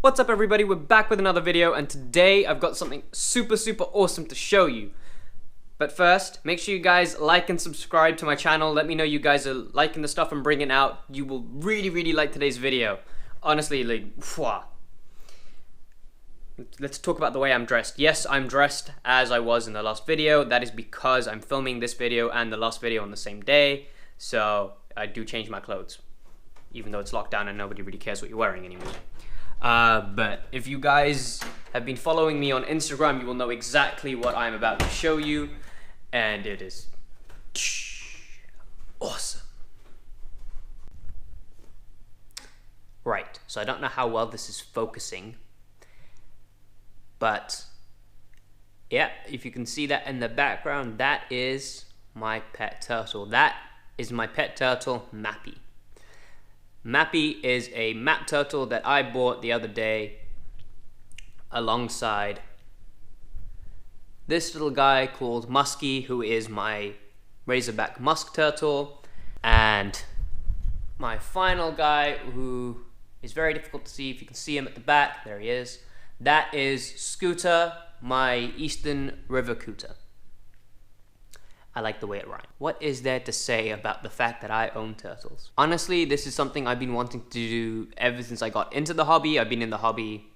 What's up everybody, we're back with another video and today I've got something super awesome to show you. But first, make sure you guys like and subscribe to my channel. Let me know you guys are liking the stuff I'm bringing out. You will really like today's video. Honestly, like, pwah. Let's talk about the way I'm dressed. Yes, I'm dressed as I was in the last video. That is because I'm filming this video and the last video on the same day. So I do change my clothes, even though it's locked down and nobody really cares what you're wearing anymore. But if you guys have been following me on Instagram, you will know exactly what I'm about to show you, and it is awesome. Right, so I don't know how well this is focusing, but yeah, if you can see that in the background, that is my pet turtle. That is my pet turtle, Mappy. Mappy is a map turtle that I bought the other day alongside this little guy called Muskie, who is my razorback musk turtle, and my final guy, who is very difficult to see. If you can see him at the back, there he is. That is Scooter, my eastern river cooter. I like the way it rhymes. What is there to say about the fact that I own turtles? Honestly, this is something I've been wanting to do ever since I got into the hobby. I've been in the hobby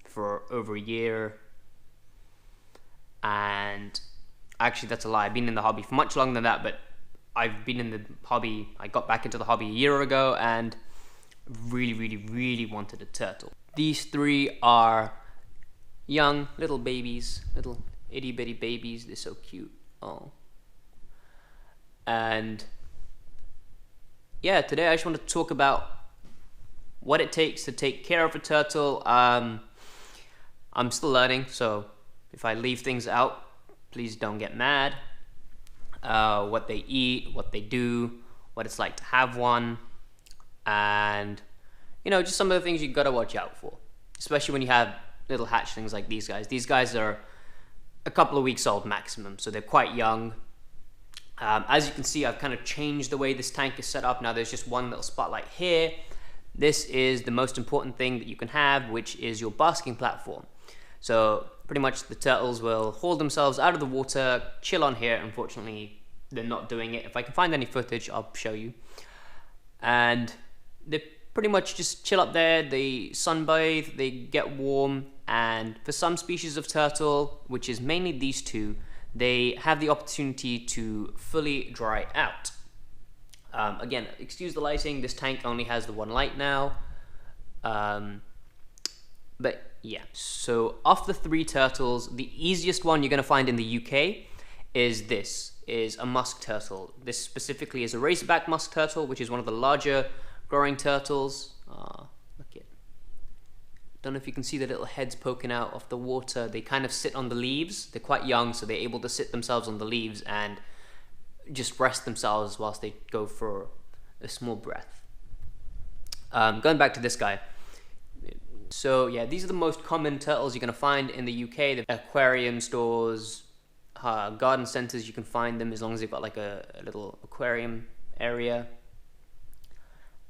for over a year. And actually, that's a lie. I've been in the hobby for much longer than that, but I've been in the hobby. I got back into the hobby a year ago and really wanted a turtle. These three are young little babies, little itty bitty babies. They're so cute. Oh. And yeah, today I just want to talk about what it takes to take care of a turtle. I'm still learning, so if I leave things out, please don't get mad. What they eat, what they do, what it's like to have one, and you know, just some of the things you gotta watch out for, especially when you have little hatchlings like these guys. These guys are a couple of weeks old maximum, so they're quite young. As you can see, I've kind of changed the way this tank is set up. Now there's just one little spotlight here. This is the most important thing that you can have, which is your basking platform. So pretty much the turtles will haul themselves out of the water, chill on here. Unfortunately, they're not doing it. If I can find any footage, I'll show you. And they pretty much just chill up there. They sunbathe, they get warm. And for some species of turtle, which is mainly these two, they have the opportunity to fully dry out. Again, excuse the lighting, this tank only has the one light now. But yeah, so of the three turtles, the easiest one you're going to find in the UK is a musk turtle. This specifically is a razorback musk turtle, which is one of the larger growing turtles. Look at, don't know if you can see the little heads poking out of the water. They kind of sit on the leaves. They're quite young, so they're able to sit themselves on the leaves and just rest themselves whilst they go for a small breath. Going back to this guy. So yeah, these are the most common turtles you're going to find in the UK. The aquarium stores, garden centers, you can find them as long as they've got like a little aquarium area.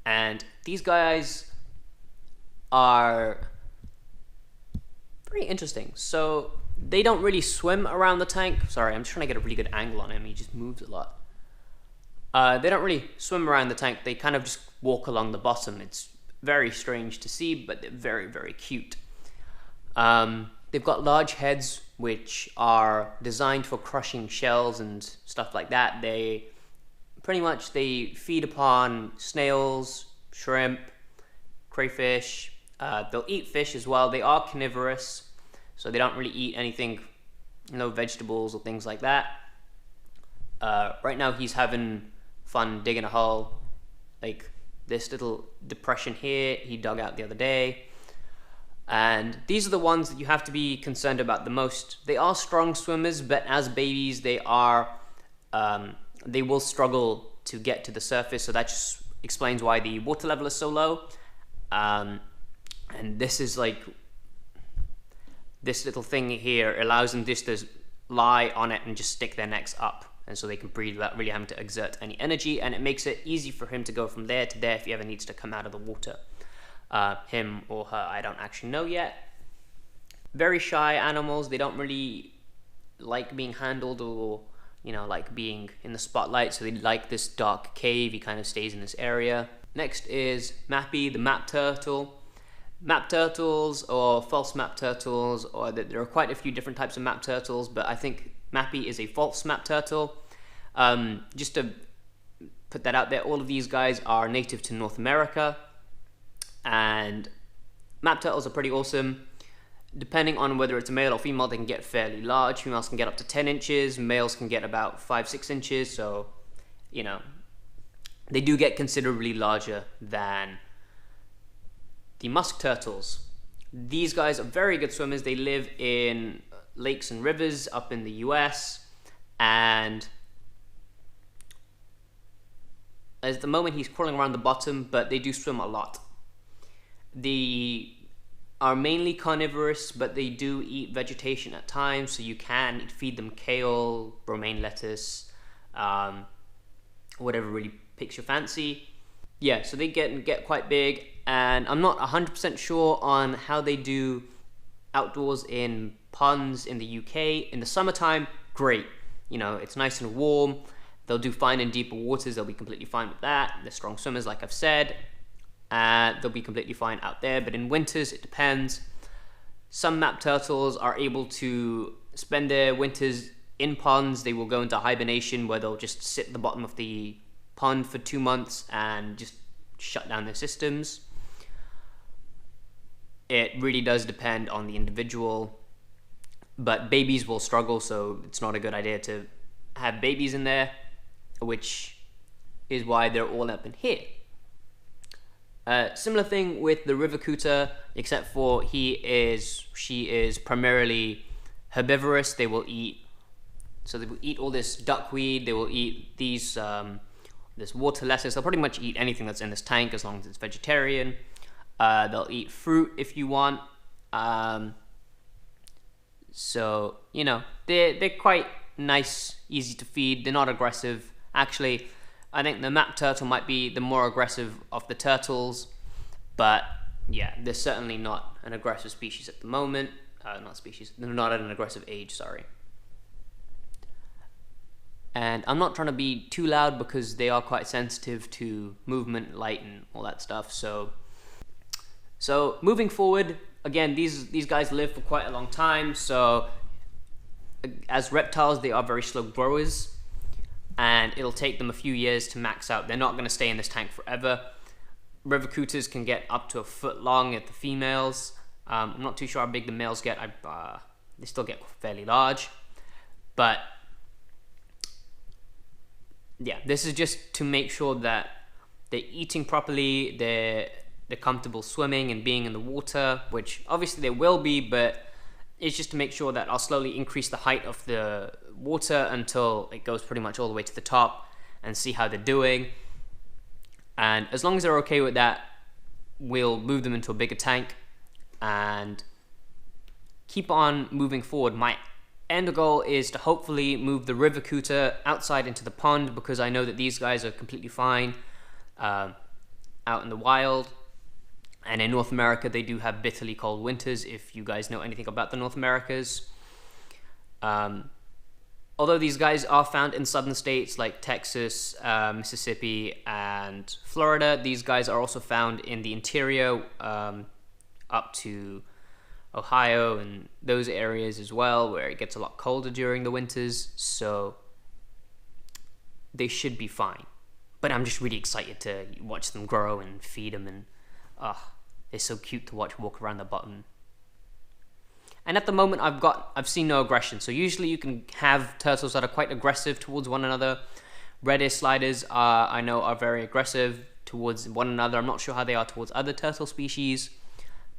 And these guys are pretty interesting. So they don't really swim around the tank. Sorry, I'm just trying to get a really good angle on him. He just moves a lot. They don't really swim around the tank. They kind of just walk along the bottom. It's very strange to see, but they're very cute. They've got large heads, which are designed for crushing shells and stuff like that. They feed upon snails, shrimp, crayfish. They'll eat fish as well. They are carnivorous, so they don't really eat anything, vegetables or things like that. Right now he's having fun digging a hole. Like this little depression here, he dug out the other day. And these are the ones that you have to be concerned about the most. They are strong swimmers, but as babies, they will struggle to get to the surface. So that just explains why the water level is so low. And this is like, this little thing here allows them just to lie on it and just stick their necks up. And so they can breathe without really having to exert any energy. And it makes it easy for him to go from there to there if he ever needs to come out of the water. Him or her, I don't actually know yet. Very shy animals. They don't really like being handled or, like being in the spotlight. So they like this dark cave. He kind of stays in this area. Next is Mappy, the map turtle. Map turtles or false map turtles, or there are quite a few different types of map turtles, but I think Mappy is a false map turtle. Just to put that out there, all of these guys are native to North America, and map turtles are pretty awesome. Depending on whether it's a male or female, they can get fairly large. Females can get up to 10 inches, males can get about 5-6 inches, so they do get considerably larger than the musk turtles. These guys are very good swimmers. They live in lakes and rivers up in the US, and at the moment he's crawling around the bottom, but they do swim a lot. They are mainly carnivorous, but they do eat vegetation at times, so you can feed them kale, romaine lettuce, whatever really piques your fancy. Yeah, so they get quite big, and I'm not 100% sure on how they do outdoors in ponds in the UK. In the summertime, great. It's nice and warm. They'll do fine in deeper waters. They'll be completely fine with that. They're strong swimmers, like I've said. They'll be completely fine out there. But in winters, it depends. Some map turtles are able to spend their winters in ponds. They will go into hibernation, where they'll just sit at the bottom of the pond for 2 months and just shut down their systems. It really does depend on the individual, but babies will struggle, so it's not a good idea to have babies in there, which is why they're all up in here. Similar thing with the river cooter, except for she is primarily herbivorous. They will eat all this duckweed. They will eat these this water lettuce. They'll pretty much eat anything that's in this tank as long as it's vegetarian. They'll eat fruit if you want. So they're quite nice, easy to feed. They're not aggressive. Actually, I think the map turtle might be the more aggressive of the turtles, but yeah, they're certainly not an aggressive species at the moment. They're not at an aggressive age, sorry. And I'm not trying to be too loud because they are quite sensitive to movement, light, and all that stuff. So moving forward, again, these guys live for quite a long time. So as reptiles, they are very slow growers, and it'll take them a few years to max out. They're not going to stay in this tank forever. River cooters can get up to a foot long at the females. I'm not too sure how big the males get. They still get fairly large, but yeah, this is just to make sure that they're eating properly, they're comfortable swimming and being in the water, which obviously they will be, but it's just to make sure that I'll slowly increase the height of the water until it goes pretty much all the way to the top and see how they're doing. And as long as they're okay with that, we'll move them into a bigger tank and keep on moving forward. My end goal is to hopefully move the river cooter outside into the pond, because I know that these guys are completely fine out in the wild. And in North America, they do have bitterly cold winters, if you guys know anything about the North Americas. Although these guys are found in southern states like Texas, Mississippi, and Florida, these guys are also found in the interior, up to Ohio and those areas as well, where it gets a lot colder during the winters, so they should be fine. But I'm just really excited to watch them grow and feed them, and they're so cute to watch walk around the bottom. And at the moment, I've seen no aggression. So usually you can have turtles that are quite aggressive towards one another. Red ear sliders I know are very aggressive towards one another. I'm not sure how they are towards other turtle species.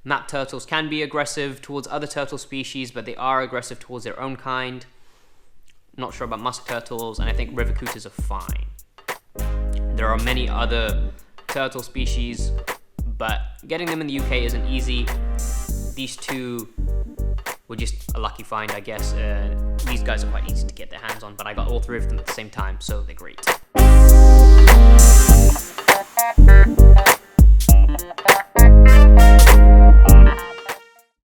Map turtles can be aggressive towards other turtle species, but they are aggressive towards their own kind. Not sure about musk turtles, and I think river cooters are fine. There are many other turtle species, but getting them in the UK isn't easy. These two were just a lucky find, I guess. These guys are quite easy to get their hands on, but I got all three of them at the same time, so they're great.